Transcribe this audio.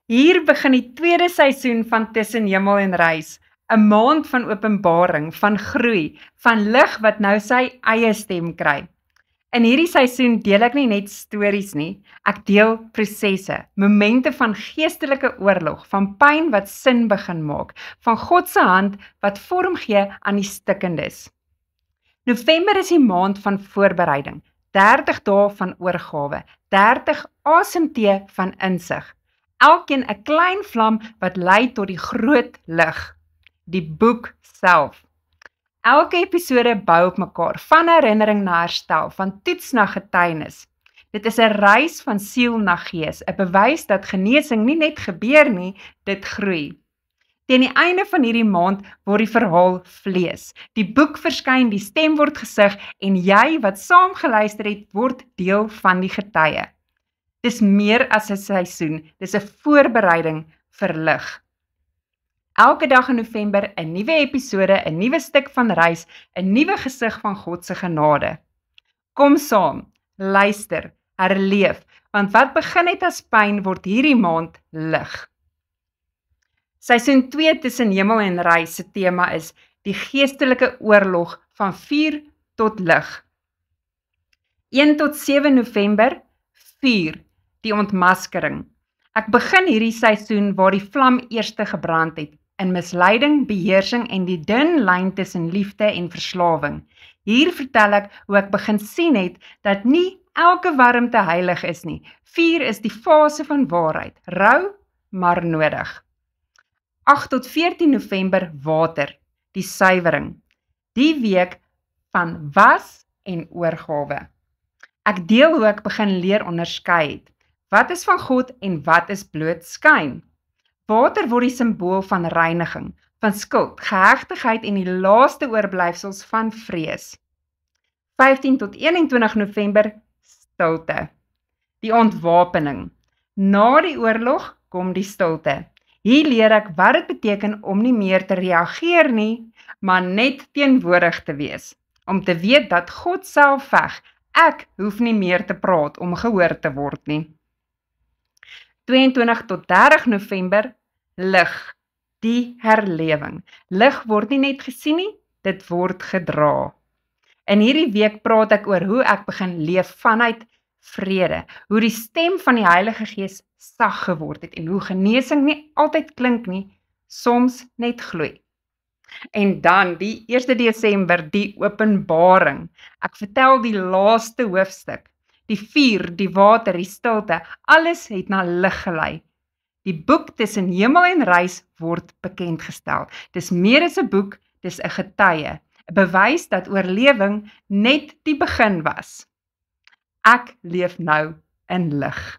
Hier begin die tweede seisoen van Tussen Hemel en Reis, 'n maand van openbaring, van groei, van lig wat nou sy eie stem kry. In hierdie seisoen deel ek nie net stories nie, ek deel prosesse, momente van geestelike oorlog, van pyn wat sin begin maak, van God se hand wat vorm gee aan die stikkendes. November is die maand van voorbereiding, 30 dae van oorgawe, 30 asemtee van insig. Elkeen 'n klein vlam wat lei tot die groot lig, die boek self. Elke episode bou op mekaar, van herinnering na herstel, van toets na getuienis. Dit is 'n reis van siel na gees, 'n bewys dat genesing nie net gebeur nie, dit groei. Teen die einde van hierdie maand word die verhaal vlees. Die boek verskyn, die stem word gesig en jy wat saam geluister het, word deel van die getuie. Dis meer as 'n seisoen, dis 'n voorbereiding vir lig. Elke dag in November 'n nuwe episode, 'n nuwe stuk van reis, 'n nuwe gesig van God se genade. Kom saam, luister, herleef, want wat begin het as pyn word hierdie maand lig. Seisoen 2 Tussen Hemel en Reis se tema is die geestelike oorlog van vuur tot lig. 1 tot 7 November, vuur, die ontmaskering. Ek begin hierdie seisoen waar die vlam eerste gebrand het, in misleiding, beheersing en die dun lyn tussen liefde en verslawing. Hier vertel ek hoe ek begin sien het dat nie elke warmte heilig is nie. Vuur is die fase van waarheid, rou, maar nodig. 8 tot 14 November, water, die suiwering. Die week van was en oorgawe. Ek deel hoe ek begin leer onderskei het. Wat is van God en wat is bloot skyn? Water word die simbool van reiniging, van skuld, gehegtigheid en die laaste oorblyfsels van vrees. 15 tot 21 November, stilte. Die ontwapening. Na die oorlog kom die stilte. Hier leer ek wat dit beteken om nie meer te reageer nie, maar net teenwoordig te wees. Om te weet dat God self veg. Ek hoef nie meer te praat om gehoor te word nie. 22 tot 30 November, lig, die herlewing. Lig word nie net gesien nie, dit word gedra. In hierdie week praat ek oor hoe ek begin leef vanuit vrede, hoe die stem van die Heilige Gees sag geword het en hoe genesing nie altyd klink nie, soms net gloei. En dan die 1 Desember, die openbaring. Ek vertel die laaste hoofstuk. Die vuur, die water, die stilte, alles het na lig gelei. Die boek Tussen Hemel en Reis word bekendgestel. Dis meer as 'n boek, dis 'n getuie, 'n bewys dat oorlewing net die begin was. Ek leef nou in lig.